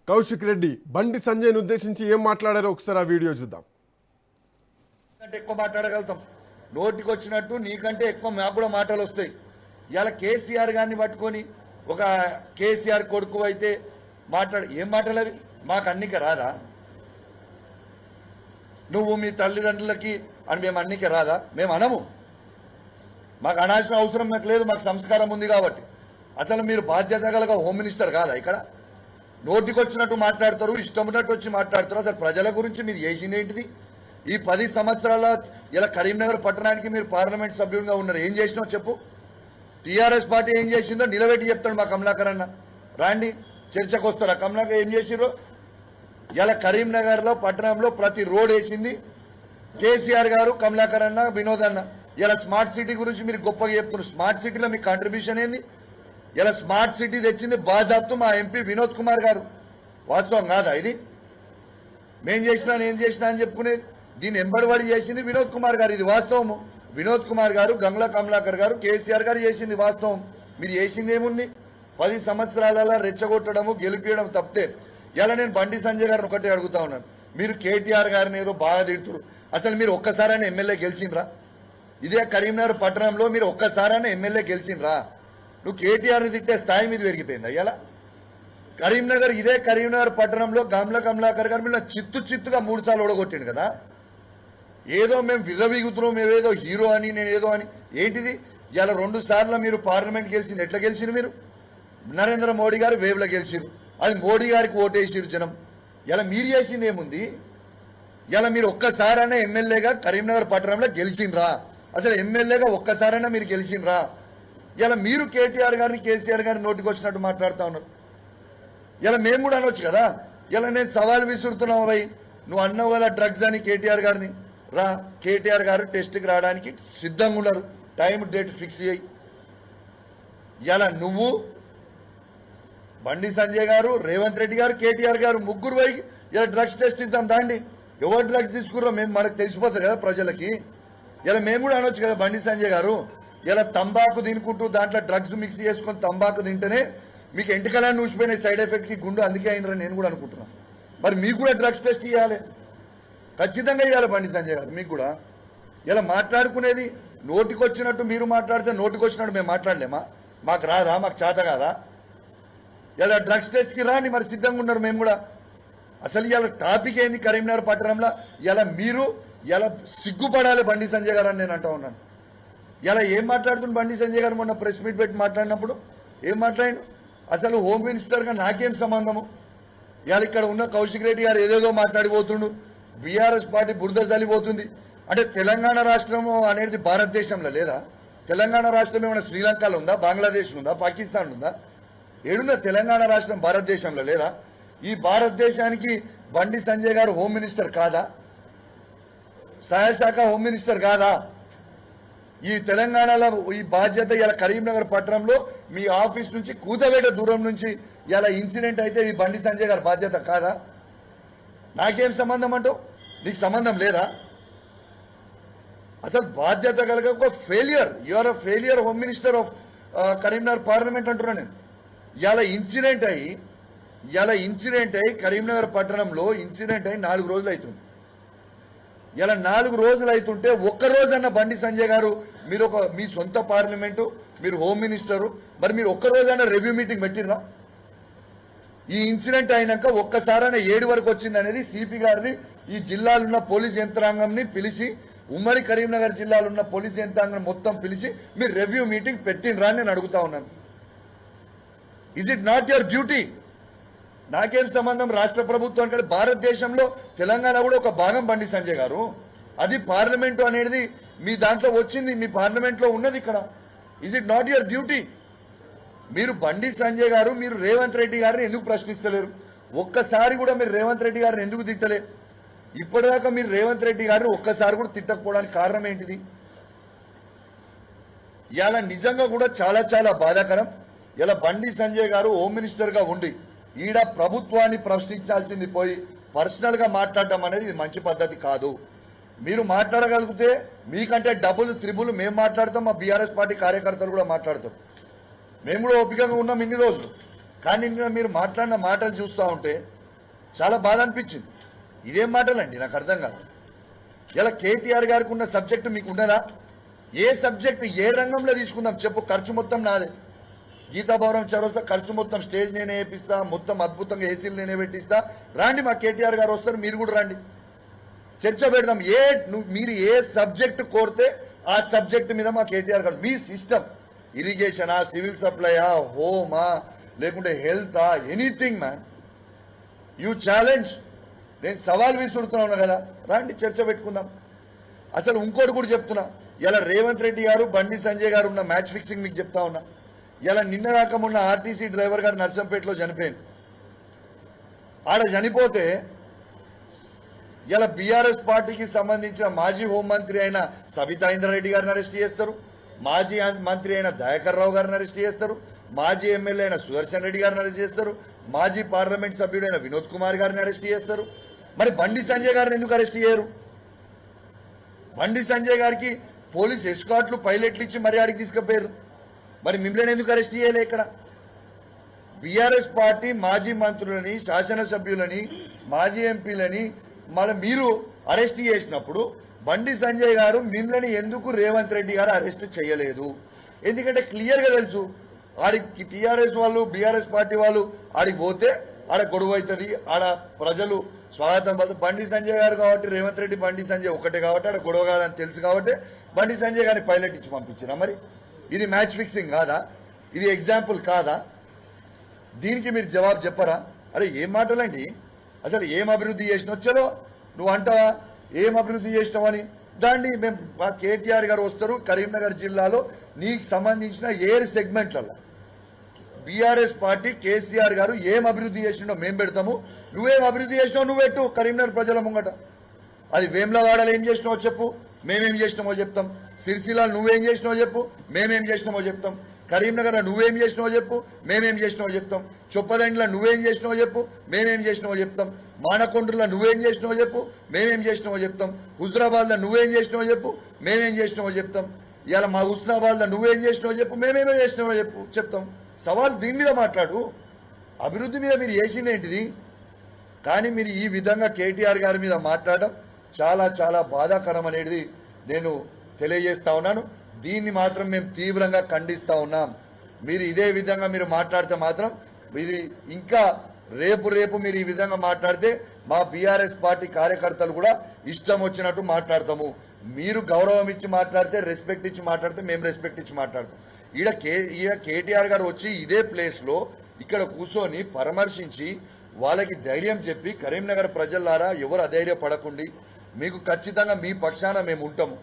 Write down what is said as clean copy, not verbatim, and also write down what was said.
కౌశిక్ రెడ్డి బండి సంజయ్ను ఉద్దేశించి ఏం మాట్లాడారో ఒకసారి ఆ వీడియో చూద్దాం. ఎక్కువ మాట్లాడగలుగుతాం, నోటికి వచ్చినట్టు నీకంటే ఎక్కువ మాకు కూడా మాటలు వస్తాయి. ఇలా కేసీఆర్ గారిని పట్టుకొని ఒక కేసీఆర్ కొడుకు అయితే ఏం మాటలు అవి? మాకు అన్నిక రాదా? నువ్వు మీ తల్లిదండ్రులకి అని మేము అన్నిక రాదా? మేము అనము, మాకు అనాల్సిన అవసరం మాకు లేదు, మాకు సంస్కారం ఉంది కాబట్టి. అసలు మీరు బాధ్యత గల హోమ్ మినిస్టర్ కాదా? ఇక్కడ నోటికి వచ్చినట్టు మాట్లాడతారు, ఇష్టం ఉన్నట్టు వచ్చి మాట్లాడతారు. అసలు ప్రజల గురించి మీరు చేసింది ఏంటిది? ఈ 10 సంవత్సరాల ఇలా కరీంనగర్ పట్టణానికి మీరు పార్లమెంట్ సభ్యులుగా ఉన్నారు, ఏం చేసినావు చెప్పు? టీఆర్ఎస్ పార్టీ ఏం చేసిందో నిలబెట్టి చెప్తాడు మా కమలాకర్ అన్న. రాండి చర్చకు వస్తారా? కమలాకర్ ఏం చేసిర్రు? ఇలా కరీంనగర్లో పట్టణంలో ప్రతి రోడ్ వేసింది కేసీఆర్ గారు, కమలాకర్ అన్న, వినోద్ అన్న. ఇలా స్మార్ట్ సిటీ గురించి మీరు గొప్పగా చెప్తున్నారు. స్మార్ట్ సిటీలో మీ కాంట్రిబ్యూషన్ ఏంది? ఇలా స్మార్ట్ సిటీ తెచ్చింది బాజాబ్తు మా ఎంపీ వినోద్ కుమార్ గారు. వాస్తవం కాదా ఇది? మేం చేసినా నేను చేసినా అని చెప్పుకునేది. దీన్ని ఎంబడివాడి చేసింది వినోద్ కుమార్ గారు, ఇది వాస్తవము. వినోద్ కుమార్ గారు, గంగ్లా కమలాకర్ గారు, కేసీఆర్ గారు చేసింది వాస్తవం. మీరు చేసింది ఏముంది? 10 సంవత్సరాలలో రెచ్చగొట్టడము, గెలిపించడం తప్పితే. ఇలా నేను బండి సంజయ్ గారిని ఒకటే అడుగుతా ఉన్నాను, మీరు కేటీఆర్ గారిని ఏదో బాగా తిడుతున్నారు, అసలు మీరు ఒక్కసారైనా ఎమ్మెల్యే గెలిచిండ్రా? ఇదే కరీంనగర్ పట్టణంలో మీరు ఒక్కసారైనా ఎమ్మెల్యే గెలిచిండ్రా? నువ్వు కేటీఆర్ని తిట్టే స్థాయి మీద పెరిగిపోయింది. ఇలా కరీంనగర్, ఇదే కరీంనగర్ పట్టణంలో గంగ్లా కమలాకర్ గారు మీరు చిత్తుగా 3 సార్లు ఓడగొట్టిండు కదా. ఏదో మేము విర్రవీగుతున్నాం, మేమేదో హీరో అని, నేను ఏదో అని. ఏంటిది? ఇలా 2 సార్లు మీరు పార్లమెంట్ గెలిచింది. ఎట్లా గెలిచిండ్రు మీరు? నరేంద్ర మోడీ గారు వేవ్లో గెలిచిరు, అది మోడీ గారికి ఓటేసిరు జనం. ఇలా మీరు చేసింది ఏముంది? ఇలా మీరు ఒక్కసారైనా ఎమ్మెల్యేగా కరీంనగర్ పట్టణంలో గెలిచిండ్రా? అసలు ఎమ్మెల్యేగా ఒక్కసారైనా మీరు గెలిచిండ్రా? ఇలా మీరు కేటీఆర్ గారిని, కేసీఆర్ గారిని నోటికి వచ్చినట్టు మాట్లాడుతూ ఉన్నారు. ఇలా మేము కూడా అనొచ్చు కదా. ఇలా నేను సవాల్ విసురుతున్నావు, భయ్ నువ్వు అన్నావు కదా డ్రగ్స్ అని కేటీఆర్ గారిని. రా, కేటీఆర్ గారు టెస్ట్కి రావడానికి సిద్ధంగా ఉన్నారు, టైం డేట్ ఫిక్స్ చేయి. ఇలా నువ్వు, బండి సంజయ్ గారు, రేవంత్ రెడ్డి గారు, కేటీఆర్ గారు ముగ్గురు పోయి ఇలా డ్రగ్స్ టెస్ట్ ఇద్దాం దాండి. ఎవరు డ్రగ్స్ తీసుకుర్రో మేము మనకు తెలిసిపోతుంది కదా ప్రజలకి. ఇలా మేము కూడా అనొచ్చు కదా బండి సంజయ్ గారు, ఇలా తంబాకు తినుకుంటూ దాంట్లో డ్రగ్స్ మిక్స్ చేసుకొని తంబాకు తింటేనే మీకు ఎంటికలని ఊసిపోయినాయి, సైడ్ ఎఫెక్ట్కి గుండు అందుకే అయినరని నేను కూడా అనుకుంటున్నాను. మరి మీకు కూడా డ్రగ్స్ టెస్ట్ ఇవ్వాలి, ఖచ్చితంగా ఇవ్వాలి బండి సంజయ్ గారు మీకు కూడా. ఇలా మాట్లాడుకునేది నోటికి వచ్చినట్టు మీరు మాట్లాడితే నోటికి వచ్చినట్టు మేము మాట్లాడలేమా? మాకు రాదా? మాకు చేత కాదా? ఇలా డ్రగ్స్ టెస్ట్కి రాని మరి సిద్ధంగా ఉన్నారు మేము కూడా. అసలు ఇలా టాపిక్ ఏంది కరీంనగర్ పట్టణంలో? ఇలా మీరు ఇలా సిగ్గుపడాలి బండి సంజయ్ గారు అని నేను అంటూ ఉన్నాను. ఇలా ఏం మాట్లాడుతుంది బండి సంజయ్ గారు? మొన్న ప్రెస్ మీట్ పెట్టి మాట్లాడినప్పుడు ఏం మాట్లాడిన? అసలు హోమ్ మినిస్టర్గా నాకేం సంబంధము? ఇవాళ ఇక్కడ ఉన్న కౌశిక్ రెడ్డి గారు ఏదేదో మాట్లాడిపోతుండు, బీఆర్ఎస్ పార్టీ బురద చల్లిపోతుంది. అంటే తెలంగాణ రాష్ట్రము అనేది భారతదేశంలో లేదా? తెలంగాణ రాష్ట్రం ఏమైనా శ్రీలంకలో ఉందా, బంగ్లాదేశ్లో ఉందా, పాకిస్తాన్ ఉందా? ఏడున్న తెలంగాణ రాష్ట్రం భారతదేశంలో లేదా? ఈ భారతదేశానికి బండి సంజయ్ గారు హోమ్ మినిస్టర్ కాదా? సహాయశాఖ హోమ్ మినిస్టర్ కాదా? ఈ తెలంగాణలో ఈ బాధ్యత ఇలా కరీంనగర్ పట్టణంలో మీ ఆఫీస్ నుంచి కూతవేట దూరం నుంచి ఇలా ఇన్సిడెంట్ అయితే ఈ బండి సంజయ్ గారి బాధ్యత కాదా? నాకేం సంబంధం అంటావు? నీకు సంబంధం లేదా? అసలు బాధ్యత కలగ ఒక failure, you are a failure home minister of Karimnagar parliament అంటున్నా నేను. ఇలా ఇన్సిడెంట్ అయ్యి కరీంనగర్ పట్టణంలో ఇన్సిడెంట్ అయ్యి 4 రోజులు అవుతుంది. ఇలా 4 రోజులు అవుతుంటే ఒక్కరోజన్న బండి సంజయ్ గారు మీరు మీ సొంత పార్లమెంటు, మీరు హోమ్ మినిస్టరు, మరి మీరు ఒక్కరోజైనా రివ్యూ మీటింగ్ పెట్టిర్రా? ఈ ఇన్సిడెంట్ అయినాక ఒక్కసారైనా 7 వరకు వచ్చింది అనేది సిపి గారిని, ఈ జిల్లాలున్న పోలీస్ యంత్రాంగంని పిలిచి, ఉమ్మడి కరీంనగర్ జిల్లాలో ఉన్న పోలీస్ యంత్రాంగం మొత్తం పిలిచి మీరు రివ్యూ మీటింగ్ పెట్టినరా అని నేను అడుగుతా ఉన్నాను. Is it not your duty? నాకేం సంబంధం రాష్ట్ర ప్రభుత్వం? అంటే భారతదేశంలో తెలంగాణ కూడా ఒక భాగం బండి సంజయ్ గారు. అది పార్లమెంటు అనేది మీ దాంట్లో వచ్చింది, మీ పార్లమెంట్లో ఉన్నది ఇక్కడ. Is it not your duty? మీరు బండి సంజయ్ గారు, మీరు రేవంత్ రెడ్డి గారిని ఎందుకు ప్రశ్నిస్తలేరు? ఒక్కసారి కూడా మీరు రేవంత్ రెడ్డి గారిని ఎందుకు తిట్టలే? ఇప్పటిదాకా మీరు రేవంత్ రెడ్డి గారిని ఒక్కసారి కూడా తిట్టకపోవడానికి కారణం ఏంటిది? ఇలా నిజంగా కూడా చాలా చాలా బాధాకరం. ఇలా బండి సంజయ్ గారు హోమ్ మినిస్టర్గా ఉండి ఈడ ప్రభుత్వాన్ని ప్రశ్నించాల్సింది పోయి పర్సనల్గా మాట్లాడడం అనేది ఇది మంచి పద్ధతి కాదు. మీరు మాట్లాడగలిగితే మీకంటే డబుల్ త్రిబుల్ మేము మాట్లాడతాం, మా బీఆర్ఎస్ పార్టీ కార్యకర్తలు కూడా మాట్లాడతాం. మేము కూడా ఓపికగా ఉన్నాం ఇన్ని రోజులు. కానీ మీరు మాట్లాడిన మాటలు చూస్తూ ఉంటే చాలా బాధ అనిపించింది. ఇదేం మాటలండి నాకు అర్థం కాదు. ఇలా కేటీఆర్ గారికి ఉన్న సబ్జెక్టు మీకు ఉండదా? ఏ సబ్జెక్ట్ ఏ రంగంలో తీసుకుందాం చెప్పు, ఖర్చు మొత్తం నాదే. గీతాభవనం చౌరస్తా ఖర్చు మొత్తం స్టేజ్ నేనే వేపిస్తా, మొత్తం అద్భుతంగా ఏసీలు నేనే పెట్టిస్తా. రాండి, మా కేటీఆర్ గారు వస్తారు, మీరు కూడా రండి, చర్చ పెడదాం. మీరు ఏ సబ్జెక్ట్ కోరితే ఆ సబ్జెక్ట్ మీద మా కేటీఆర్ గారు, మీ సిస్టమ్ ఇరిగేషనా, సివిల్ సప్లయా, హోమా, లేకుంటే హెల్తా, ఎనీథింగ్ మ్యాన్, యూ ఛాలెంజ్. నేను సవాల్ విసురుతున్నాను కదా, రాండి చర్చ పెట్టుకుందాం. అసలు ఇంకోటి కూడా చెప్తున్నా, ఇలా రేవంత్ రెడ్డి గారు, బండి సంజయ్ గారు ఉన్న మ్యాచ్ ఫిక్సింగ్ మీకు చెప్తా ఉన్నా. ఇలా నిన్న రాకమున్న ఆర్టీసీ డ్రైవర్ గారు నర్సంపేటలో చనిపోయింది. ఆడ చనిపోతే ఇలా బీఆర్ఎస్ పార్టీకి సంబంధించిన మాజీ హోంమంత్రి అయిన సబితా ఇంద్రారెడ్డి గారిని అరెస్ట్ చేస్తారు, మాజీ మంత్రి అయిన దయాకర్ రావు గారిని అరెస్ట్ చేస్తారు, మాజీ ఎమ్మెల్యే అయిన సుదర్శన్ రెడ్డి గారిని అరెస్ట్ చేస్తారు, మాజీ పార్లమెంట్ సభ్యుడైన వినోద్ కుమార్ గారిని అరెస్ట్ చేస్తారు. మరి బండి సంజయ్ గారిని ఎందుకు అరెస్ట్ చేయరు? బండి సంజయ్ గారికి పోలీస్ ఎస్కాట్లు, పైలట్లు ఇచ్చి మరి ఆడికి తీసుకుపోయారు. మరి మిమ్మల్ని ఎందుకు అరెస్ట్ చేయలే? ఇక్కడ బీఆర్ఎస్ పార్టీ మాజీ మంత్రులని, శాసనసభ్యులని, మాజీ ఎంపీలని మళ్ళీ మీరు అరెస్ట్ చేసినప్పుడు బండి సంజయ్ గారు మిమ్మల్ని ఎందుకు రేవంత్ రెడ్డి గారు అరెస్ట్ చేయలేదు? ఎందుకంటే క్లియర్గా తెలుసు, ఆడికి టీఆర్ఎస్ వాళ్ళు, బీఆర్ఎస్ పార్టీ వాళ్ళు ఆడికి పోతే ఆడ గొడవ అవుతుంది, ఆడ ప్రజలు స్వాగతం పలుకుతారు. బండి సంజయ్ గారు కాబట్టి, రేవంత్ రెడ్డి బండి సంజయ్ ఒకటే కాబట్టి ఆడ గొడవ కాదని తెలుసు కాబట్టి బండి సంజయ్ గారిని పైలట్ ఇచ్చి పంపించినా. మరి ఇది మ్యాచ్ ఫిక్సింగ్ కాదా? ఇది ఎగ్జాంపుల్ కాదా? దీనికి మీరు జవాబు చెప్పరా? అరే ఏం మాటలండి, అసలు ఏం అభివృద్ధి చేసినావు? చలో నువ్వు అంటావా ఏం అభివృద్ధి చేసినావని? దాన్ని మేము కేటీఆర్ గారు వస్తారు కరీంనగర్ జిల్లాలో నీకు సంబంధించిన ఏర్ సెగ్మెంట్లలో బీఆర్ఎస్ పార్టీ కేసీఆర్ గారు ఏం అభివృద్ధి చేసినాడో మేము పెడతాము. నువ్వేం అభివృద్ధి చేసినావు నువ్వు పెట్టు కరీంనగర్ ప్రజల ముంగట. అది వేములవాడలో ఏం చేసినావో చెప్పు, మేమేం చేసినామో చెప్తాం. సిరిసిల్ల నువ్వేం చేసినావో చెప్పు, మేమేం చేసినామో చెప్తాం. కరీంనగర్ నువ్వేం చేసినావో చెప్పు, మేమేం చేసినావో చెప్తాం. చొప్పదండిలో నువ్వేం చేసినావో చెప్పు, మేమేం చేసినావో చెప్తాం. మానకొండలో నువ్వేం చేసినావో చెప్పు, మేమేం చేసినావో చెప్తాం. హుజరాబాద్లో నువ్వేం చేసినావో చెప్పు, మేమేం చేసినావో చెప్తాం. ఇలా మా హుస్నాబాద్లో నువ్వేం చేసినావో చెప్పు, మేమేమో చేసినావో చెప్తాం. సవాల్ దీని మీద మాట్లాడు, అభివృద్ధి మీద మీరు చేసింది ఏంటిది? కానీ మీరు ఈ విధంగా కేటీఆర్ గారి మీద మాట్లాడడం చాలా చాలా బాధాకరం అనేది నేను తెలియజేస్తా ఉన్నాను. దీన్ని మాత్రం మేము తీవ్రంగా ఖండిస్తా ఉన్నాం. మీరు ఇదే విధంగా మీరు మాట్లాడితే మాత్రం ఇది ఇంకా రేపు మీరు ఈ విధంగా మాట్లాడితే మా బీఆర్ఎస్ పార్టీ కార్యకర్తలు కూడా ఇష్టం వచ్చినట్టు మాట్లాడతాము. మీరు గౌరవం ఇచ్చి మాట్లాడితే, రెస్పెక్ట్ ఇచ్చి మాట్లాడితే మేము రెస్పెక్ట్ ఇచ్చి మాట్లాడతాం. ఈడ కేటీఆర్ గారు వచ్చి ఇదే ప్లేస్లో ఇక్కడ కూర్చొని పరామర్శించి వాళ్ళకి ధైర్యం చెప్పి, కరీంనగర్ ప్రజలారా ఎవరు అధైర్యపడకండి, మీకు ఖచ్చితంగా మీ పక్షాన మేము ఉంటాము.